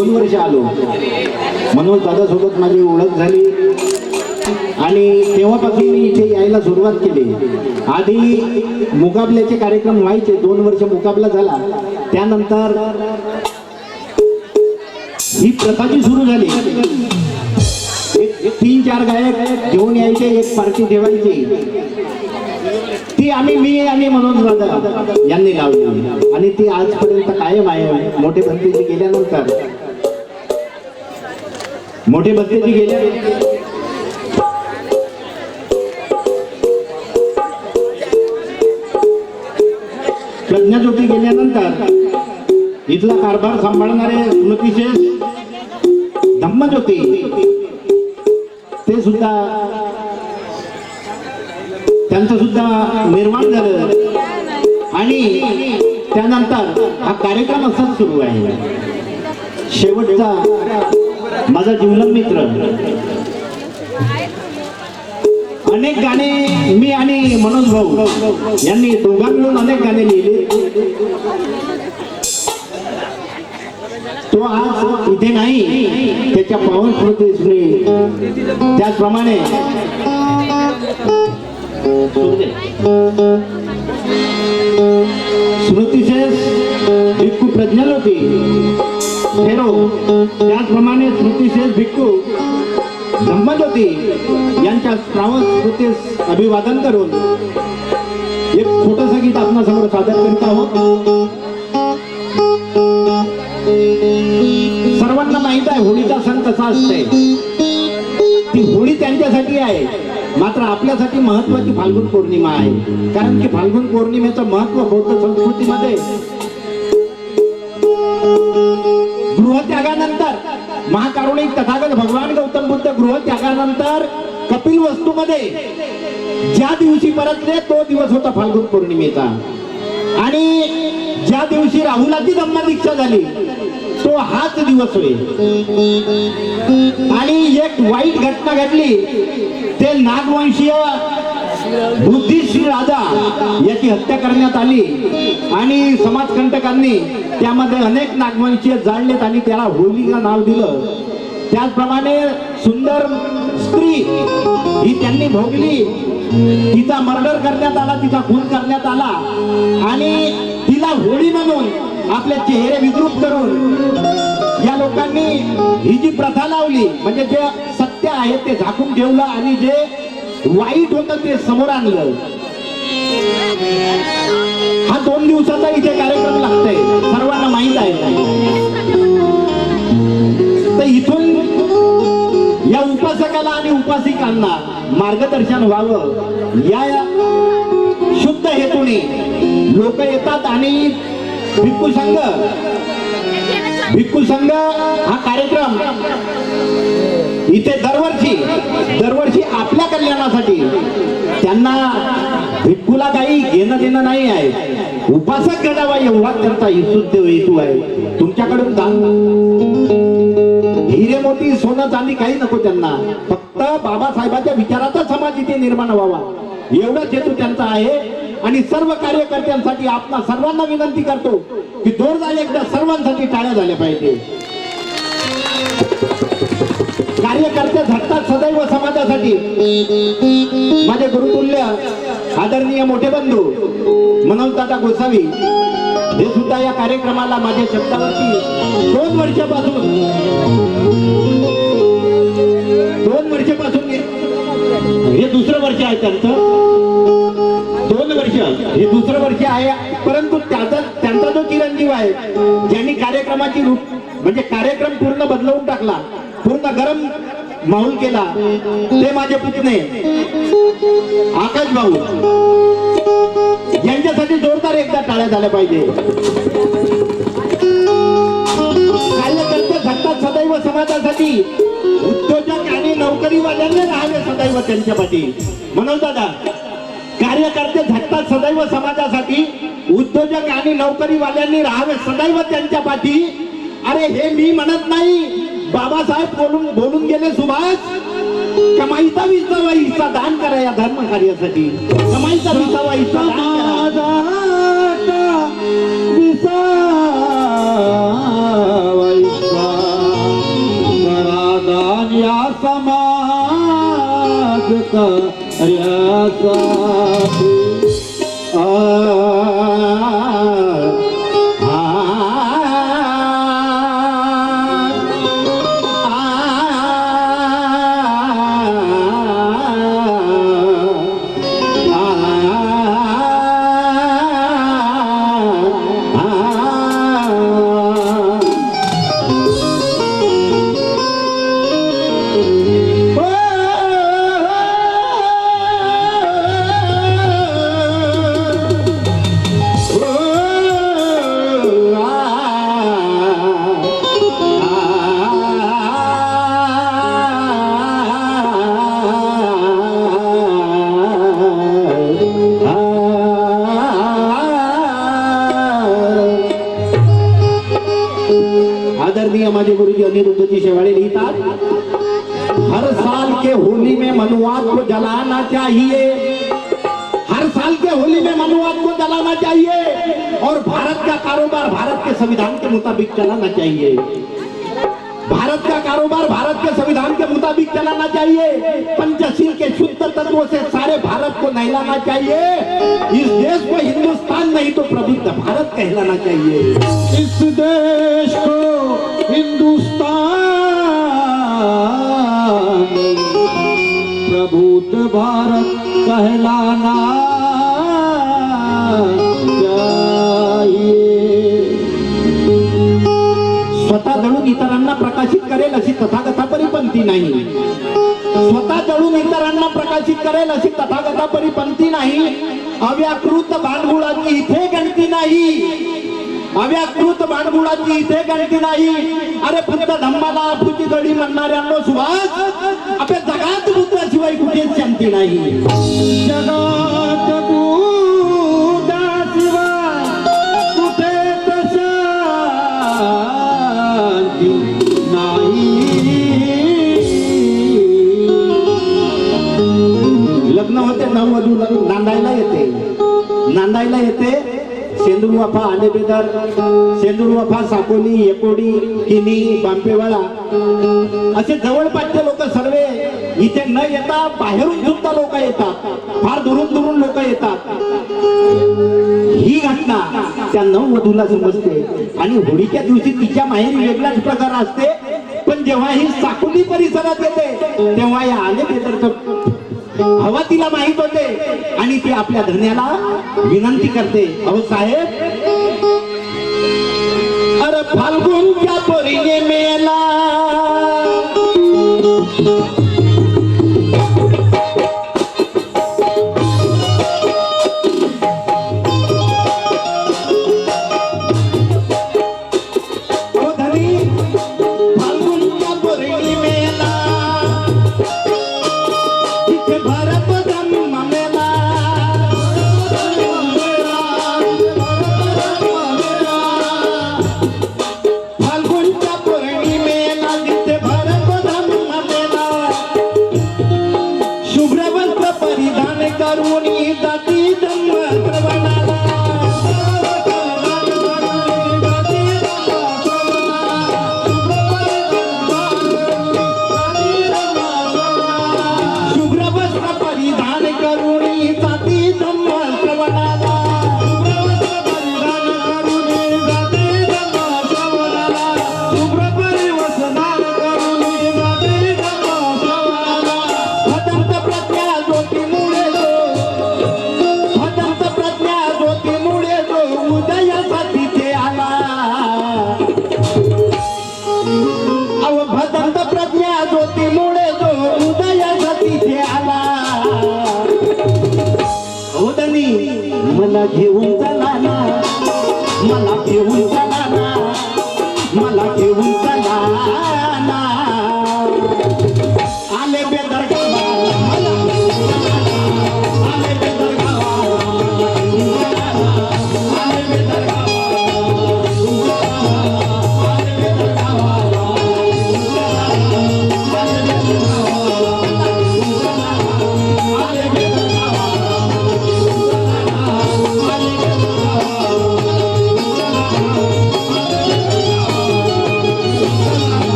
2 वर्ष आलो. मनोज दादासोबत माझी ओळख झाली आणि तेव्हापासून मी इथे यायला सुरुवात केली. आधी मुकाबल्याचे कार्यक्रम व्हायचे, 2 वर्ष मुकाबला झाला. त्यानंतर ही प्रथा जी सुरू झाली, 3-4 गायक घेऊन यायचे, एक पार्टी ठेवायची. ती मी आणि मनोज दादा यांनी लावली आणि ती आजपर्यंत कायम आहे. मोठे भत्तेजी गेल्यानंतर प्रज्ञाज्योती गेल्यानंतर इथला कारभार सांभाळणारे स्मृतिशेष धम्मज्योती ते सुद्धा, त्यांचं सुद्धा निर्माण झालं आणि त्यानंतर हा कार्यक्रम असाच सुरू आहे. शेवटचा माझा जीवलग मित्र, अनेक गाणे मी आणि मनोज भाऊ यांनी दोघां मिळून अनेक गाणे लिहिले. तो आज इथे नाही, त्याच्या पावन स्मृतीस मी त्याचप्रमाणे स्मृतिशेष भिक्खू प्रज्ञाज्योती फेरो, त्याचप्रमाणे स्मृतिशेष भिक्खू धम्मज्योती यांच्या श्रावण स्मृतीस अभिवादन करून एक छोटंसं गीत आपणासमोर सादर करीत आहोत. सर्वांना माहित आहे होळीचा सण कसा असते. ती होळी त्यांच्यासाठी आहे, मात्र आपल्यासाठी महत्वाची फाल्गुन पौर्णिमा आहे. कारण की फाल्गुन पौर्णिमेचं महत्व बौद्ध संस्कृतीमध्ये गृहत्यागानंतर, महाकारुणिक तथागत भगवान गौतम बुद्ध गृहत्यागानंतर कपिलवस्तूमध्ये ज्या दिवशी परतले तो दिवस होता फाल्गुन पौर्णिमेचा. आणि ज्या दिवशी राहुलाची धम्मदीक्षा झाली तो हाच दिवस होय. आणि एक वाईट घटना घडली, ते नागवंशीय बुद्धिश्री राजा याची हत्या करण्यात आली आणि समाजकंटकांनी त्यामध्ये अनेक नागवंशीय जाळलेत आणि त्याला होलिका नाव दिलं. त्याचप्रमाणे सुंदर स्त्री ही त्यांनी भोगली, तिचा मर्डर करण्यात आला, तिचा खून करण्यात आला आणि तिला होळी म्हणून आपले चेहरे विद्रूप करून या लोकांनी ही जी प्रथा लावली, म्हणजे जे सत्य आहे ते झाकून ठेवलं आणि जे वाईट होतं ते समोर आणलं. हा 2 दिवसाचा इथे कार्यक्रम लागतोय, सर्वांना माहित आहे. तर इथून या उपासकाला आणि उपासिकांना मार्गदर्शन व्हावं या शुद्ध हेतूने लोक येतात आणि भिक्खू संघ हा कार्यक्रम इथे दरवर्षी आपल्या कल्याणासाठी, त्यांना भिक्खूला काही घेणं देणं नाही आहे. उपासक घडावा एवढा करता शुद्ध हेतू आहे. तुमच्याकडून हिरे मोठी सोनं चांदी काही नको त्यांना, फक्त बाबासाहेबांच्या विचाराचा समाज इथे निर्माण व्हावा एवढाच हेतू त्यांचा आहे. आणि सर्व कार्यकर्त्यांसाठी आपणा सर्वांना विनंती करतो की जोरदार एकदा सर्वांसाठी टाळ्या झाल्या पाहिजे. कार्यकर्ते झटतात सदैव समाजासाठी. माझे गुरुतुल्य आदरणीय मोठे बंधू मनोज दादा गोसावी हे सुद्धा या कार्यक्रमाला माझ्या शब्दावरती 2 वर्षापासून हे दुसरं वर्ष आहे त्यांचं. 2 वर्ष हे दुसरं वर्ष आहे, परंतु त्यांचा जो चिरंजीव आहे ज्यांनी कार्यक्रमाची रूप म्हणजे कार्यक्रम पूर्ण बदलवून टाकला, पूर्ण गरम माहोल केला, ते माझे पुतणे आकाश भाऊ यांच्यासाठी जोरदार एकदा टाळ्या झाल्या पाहिजे. कार्यकर्ते झटतात सदैव समाजासाठी, उद्योजक आणि नोकरीवाल्यांनी राहावे सदैव त्यांच्या पाठी. मनोज दादा, कार्यकर्ते झटतात सदैव समाजासाठी, उद्योजक आणि नोकरीवाल्यांनी राहावे सदैव त्यांच्या पाठी. अरे हे मी म्हणत नाही, बाबासाहेब बोलून गेले सुभाष, कमाईचा 20वा हिस्सा दान करा या धर्म कार्यासाठी. कमाईचा 20वा हिस्सा दान करा. समाज कार्यासाठी आदरणीय माझे गुरुजी अनिरुद्धजी शेवाड़े लिखतात, हर साल के होली में मनुवाद को जलाना चाहिए, हर साल के होली में मनुवाद को जलाना चाहिए और भारत का कारोबार भारत के संविधान के मुताबिक चलाना चाहिए। भारत का कारोबार भारत के संविधान के मुताबिक चलाना चाहिए। पंचशील के शुद्ध तत्वों से सारे भारत को नहलाना चाहिए। इस देश को हिंदुस्तान नहीं तो प्रबुद्ध भारत कहलाना चाहिए। इस देश को हिंदुस्तान प्रबुद्ध भारत कहलाना चाहिए। स्वतः जळून इतरांना प्रकाशित करेल अशी तथागतापरी पंथी नाही, स्वतः जळून इतरांना प्रकाशित करेल अशी तथागतापरी पंथी नाही। अव्याकृत भांडुळाची इथे गणती नाही, अव्याकृत भांडुळाची इथे गणती नाही। अरे बुद्ध धम्माला अफूची गडी म्हणणाऱ्यांनो सुभाष, आपल्या जगात बुद्धाशिवाय कुठेच शांती नाही। जगात बुद्धाशिवाय कुठेच शांती नाही। लग्न होते, नववधू नांदायला येते सेंदूर वाफा आलेबेदर, सेंदूर वाफा साकोली, एकोडी, किनी, बांपेवाडा असे जवळपासचे लोक सर्वे इथे न येता बाहेरून सुद्धा लोक येतात, फार दुरून लोक येतात। ही घटना त्या नववधूला समजते आणि होळीच्या दिवशी तिच्या माहेरी वेगळाच प्रकार असते, पण जेव्हा ही साकोली परिसरात येते तेव्हा या आलेबेदरचं हवा तिला माहित होते आणि ती आपल्या धन्याला विनंती करते, अहो साहेब, अरे फाल्गुनच्या पोरीने मेला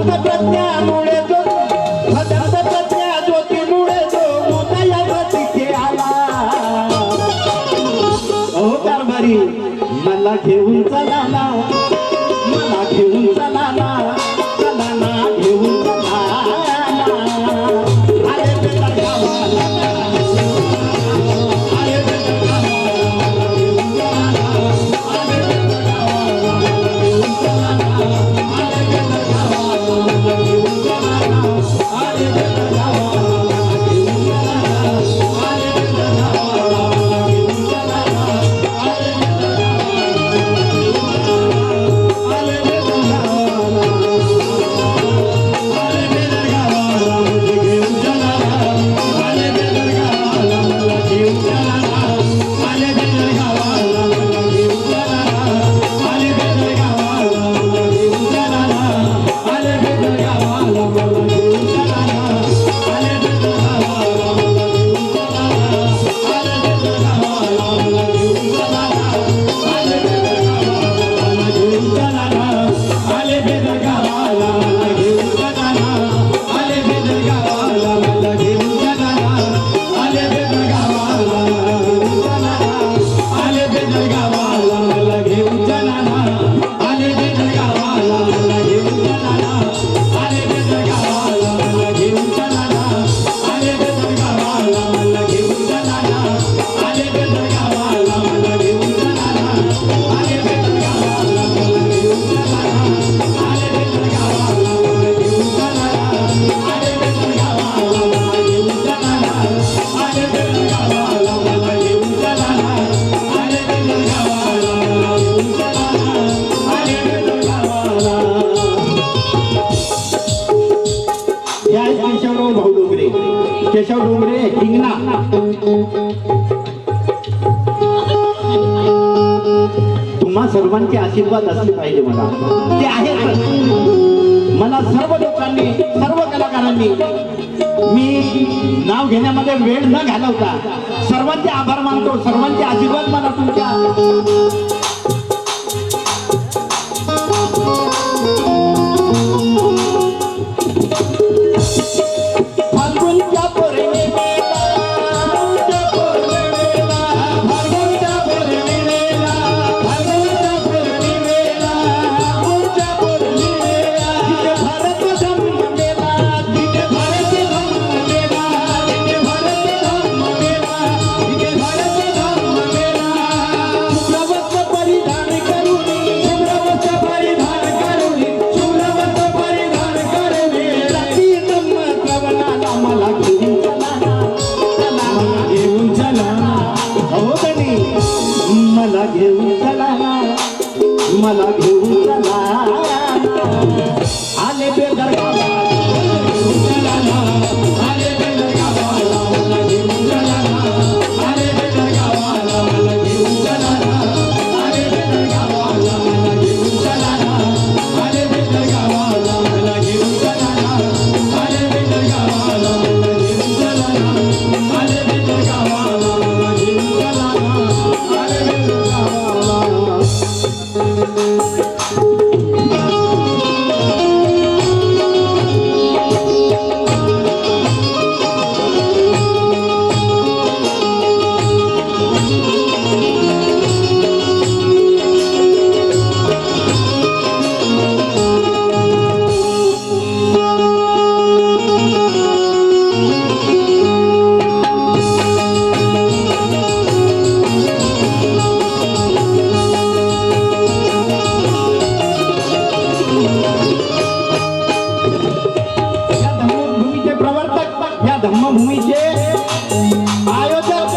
भदंत प्रज्ञामुळे जो भदंत प्रज्ञा ज्योतीमुळे जो उदया तिथे आला ओ कारभारी मला घेऊन चला ना मला घेऊन चला ना चला ना घेऊन चला अरे बेटा गावाला अरे बेटा गावाला घेऊन चला ना अरे बेटा गावाला घेऊन चला ना अरे बेटा गावाला घेऊन चला ना अरे बेटा गावाला घेऊन चला ना अरे बेटा गावाला घेऊन चला ना अरे बेटा केशव डोंगरे हिंगणा तुम्हा सर्वांचे आशीर्वाद असले पाहिजे मला ते आहेत मला सर्व लोकांनी सर्व कलाकारांनी मी नाव घेण्यामध्ये वेळ न घालवता सर्वांचे आभार मानतो सर्वांचे आशीर्वाद मला तुमच्या मला घेऊन चला आले बेदर गावाला घेऊन चला ना आले बेदर गावाला मला घेऊन चला ना आले बेदर गावाला मला घेऊन चला ना आले बेदर गावाला मला घेऊन चला ना आले बेदर गावाला मला घेऊन चला ना आले बेदर गावाला मला घेऊन चला ना आले बेदर गावाला मला घेऊन चला ना आले बेदर गावाला धम्मभूमीचे आयोजक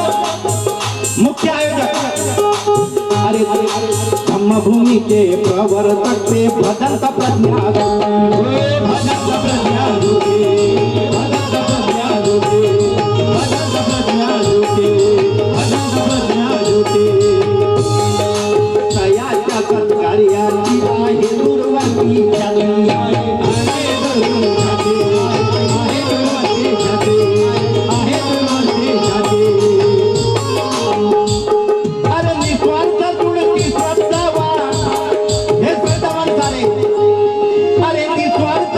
मुख्य आयोजक अरे धम्मभूमीचे प्रवर्तक ते भदंत प्रज्ञा भदंत प्रज्ञा भदंत प्रज्ञा भदंत प्रज्ञा भदंत प्रज्ञा तयाच्या सत्कार्याची आहे दुर्वाची अरे निस्वार्थ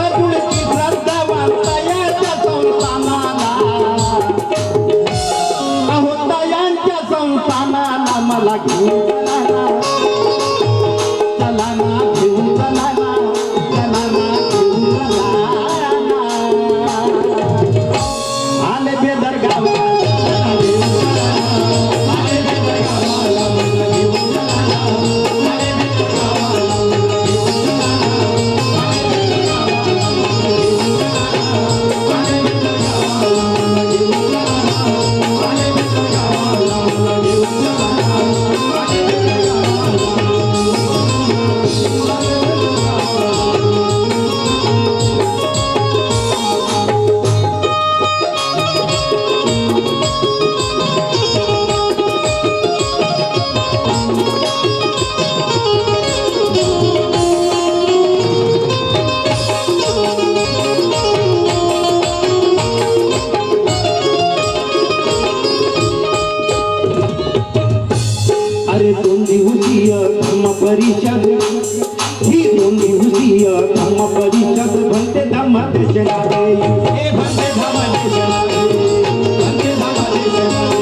परिषद ही 2 दिवसीय धम्म परिषद भंते धम्म देशनारे हे भंते धम्म देशनारे भंते धम्म देशनारे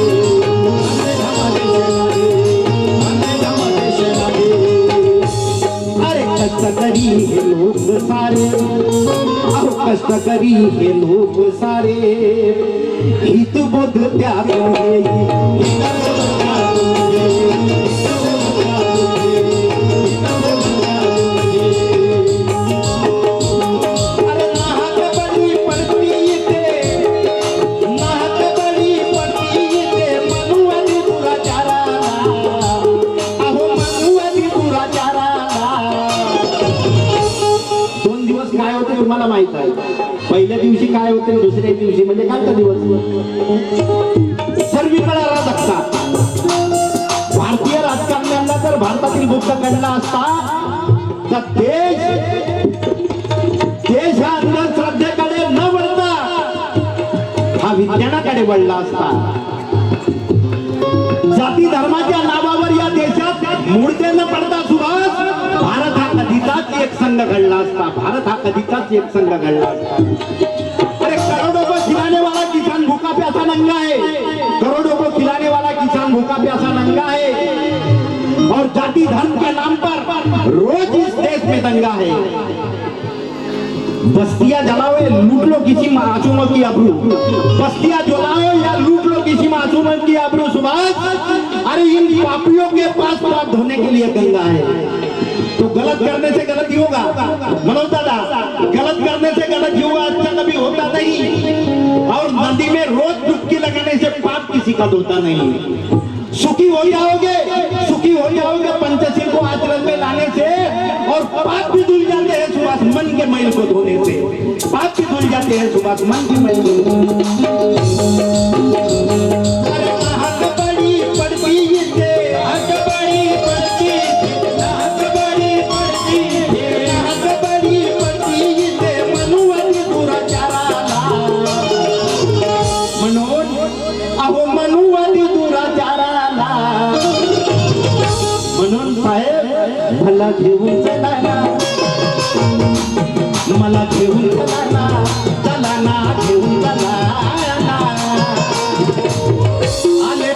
भंते धम्म देशनारे अरे कष्टकरी हे लोक सारे अहो कष्टकरी हे लोक सारे हित बोध त्यागून तुम्हाला माहित आहे पहिल्या दिवशी काय होते दुसऱ्या दिवशी म्हणजे कालचा दिवस सर्वीकडे अराजकता भारतीय राजकारण्यांना जर भारतातील गुप्त काढला असता तर देश हा अंधश्रद्धेकडे न वळता हा विज्ञानाकडे वळला असता जाती धर्माच्या नावावर या देशात मूर्ते न पडता सुभाष भारत हा कधीचाच एक संघ घडला असता भारत हा कधीचाच एक संघ घडला असता अरे करोड़ों को खिलाने वाला किसान भूखा प्यासा नंगा है करोड़ों को खिलाने वाला किसान भूखा प्यासा नंगा है और जाति धर्म के नाम पर रोज इस देश में दंगा है बस्तियां जलाओ लूट लो किसी मासूम की आबरू बस्तियां जलाओ या लूट लो किसी मासूम की आबरू सुभाष अरे इन पापियों के पास पाप धोने के लिए गंगा है तो गलत करने से गलत ही होगा मनोज दादा गलत करने से गलत ही होगा अच्छा कभी होता नहीं और नदी में रोज डुबकी लगाने से पाप किसी का धोता नहीं सुखी हो जाओगे पंचशील को आचरण में लाने से और पाप भी धुल जाते हैं सुभाष मन के मैल को धोने से पाप भी धुल जाते हैं सुभाष मन के मैल को मला घेऊन चला घेऊन चला आले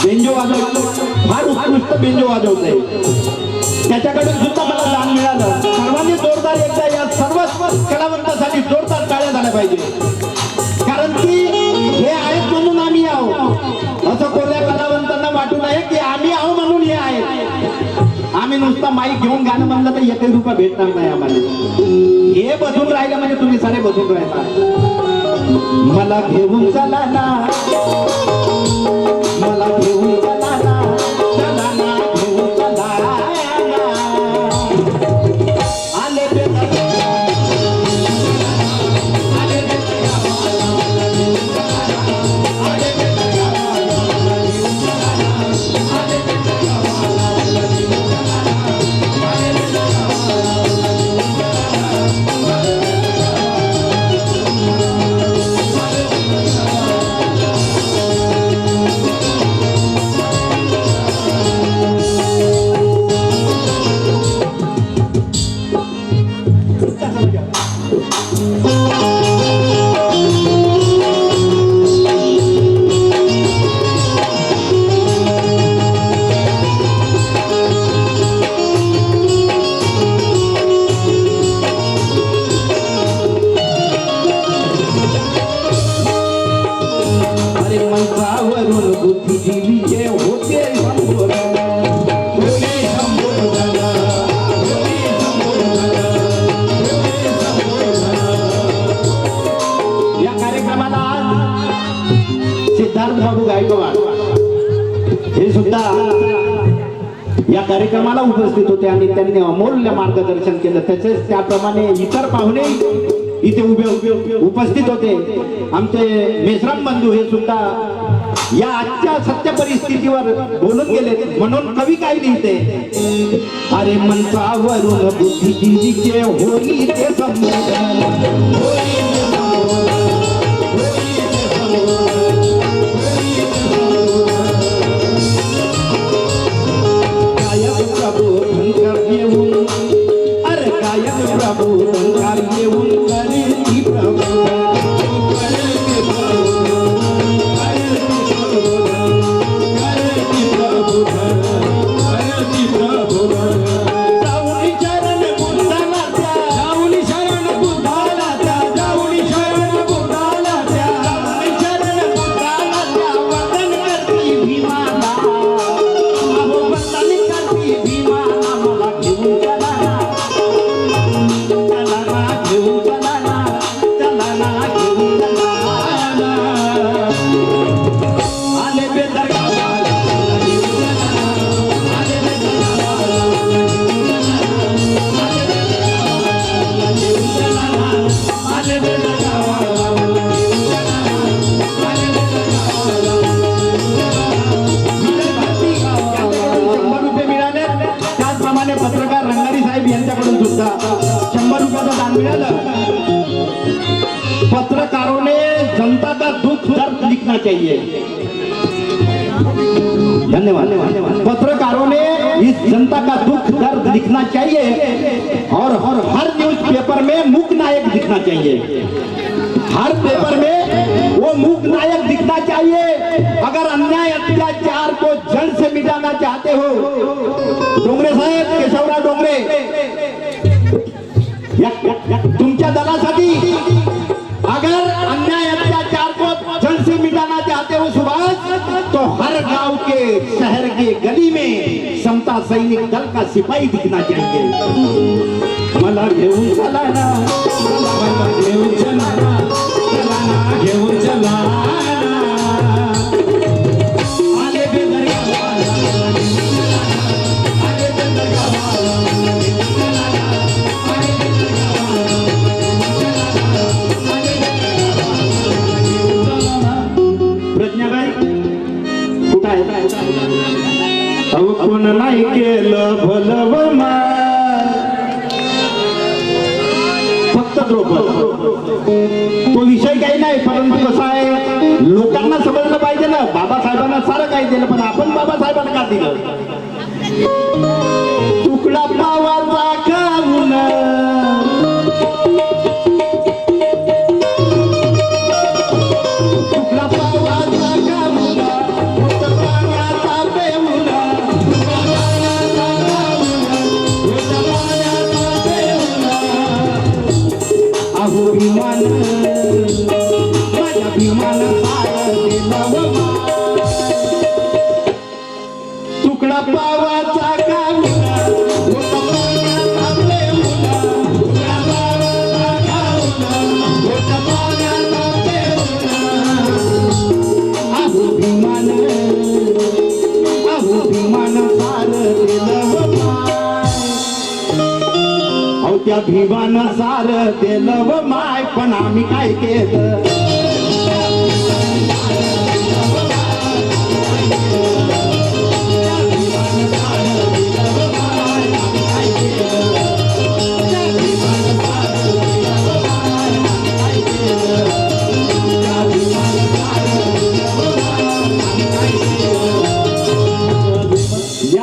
बेंजो वाजवतो फार उत्कृष्ट बेंजो वाजवतोय त्याच्याकडून सुद्धा मला दान मिळालं सर्वांनी जोरदार एकदा या सर्व कलावंतासाठी जोरदार टाळ्या झाल्या पाहिजे कारण की हे आहेत म्हणून आम्ही आहो असं कोणत्या कलावंतांना वाटू नये की आम्ही आहो म्हणून हे आहेत आम्ही नुसता माईक घेऊन गाणं म्हणलं तर 1 रुपया भेटणार नाही आम्हाला हे बसून राहिलं म्हणजे तुम्ही सारे बसून राहता मला घेऊन चला ना मला घेऊन चला ना घेऊन चला आले या कार्यक्रमाला उपस्थित होते आणि त्यांनी अमूल्य मार्गदर्शन केलं. तसेच त्याप्रमाणे इतर पाहुणे इथे उभे उपस्थित होते. आमचे मेश्राम बंधू हे सुद्धा या आजच्या सत्य परिस्थितीवर बोलून गेले. म्हणून कवी काय लिहिते, अरे मंचावरून बुद्धिजीवीचे होई ते संबोधन, कायम प्रबोधन कर येऊन, अरे कायम प्रबोधन कर येऊन करीती प्रबोधन. पत्रकार रंगारी साहेब यांच्याकडून सुद्धा 100 रुपयाचं दान मिळालं. पत्रकारों ने जनता का दुख दर्द लिखना चाहिए. धन्यवाद. पत्रकारों ने इस जनता का दुख दर्द लिखना चाहिए और हर न्यूज पेपर में मूक नायक दिखना चाहिए. हर पेपर में वो मूक नायक दिखना चाहिए. अगर अन्याय अत्याचार को जड़ से मिटाना चाहते हो, डोंगरे साहेब, केशवराव डोंगरे, तुमच्या दलासाठी अगर अन्याय अत्याचार को जड़ से मिटाना चाहते हो सुभाष, तो हर गांव के शहर के गली में समता सैनिक दल का सिपाही दिखना चाहिए. मला घेऊन चला ना, मला घेऊन चला ना, घेऊन चला आले बेदरगावाला, आले बेदरगावाला, प्रज्ञाबाई कुठं आहे? अहो कोण नाही केलं भलव मान, फक्त द्रौपद. तो विषय काही नाही, परंतु कसं आहे, लोकांना समजलं पाहिजे ना. बाबासाहेबांना सारं काही दिलं, पण आपण बाबासाहेबांना का दिलं? तुकडा पावाचा खाऊन, तुकडा पावाचा खाऊन, होत पाण्याचा पेऊन, होत पाण्याचा पेऊन. अहो विमान, माझ्या विमान तुकडा पावाचा खाऊन, होत पाण्याचा पेऊन, तुकडा पावाचा खाऊन, होत पाण्याचा पेऊन. अहो विमान, अहो विमान सार दिलं माय, अहो त्या भिमान सार दिलं माय. पण आम्ही काय केलं?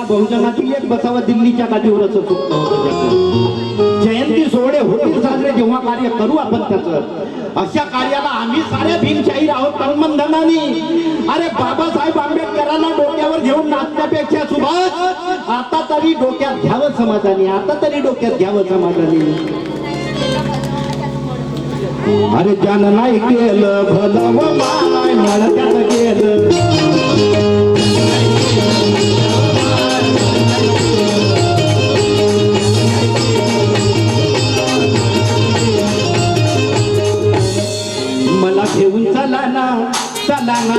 बहुजनातील एक बसावा दिल्लीच्या गादीवर असं चुकतं होतं. जयंती सोहळे होतील साजरे, जेव्हा कार्य करू आपण त्याचं. अशा कार्याला आम्ही साऱ्या भीमशाहीर आहोत तनमनधनाने. अरे बाबासाहेब आंबेडकरांना डोक्यावर घेऊन नाचण्यापेक्षा सुभाष आता तरी डोक्यात घ्यावं समाजाने, आता तरी डोक्यात घ्यावं समाजाने. अरे ज्यानं नाही केलं भलं माय, नळत्यानं केलं. मला घेऊन चला ना, चला ना,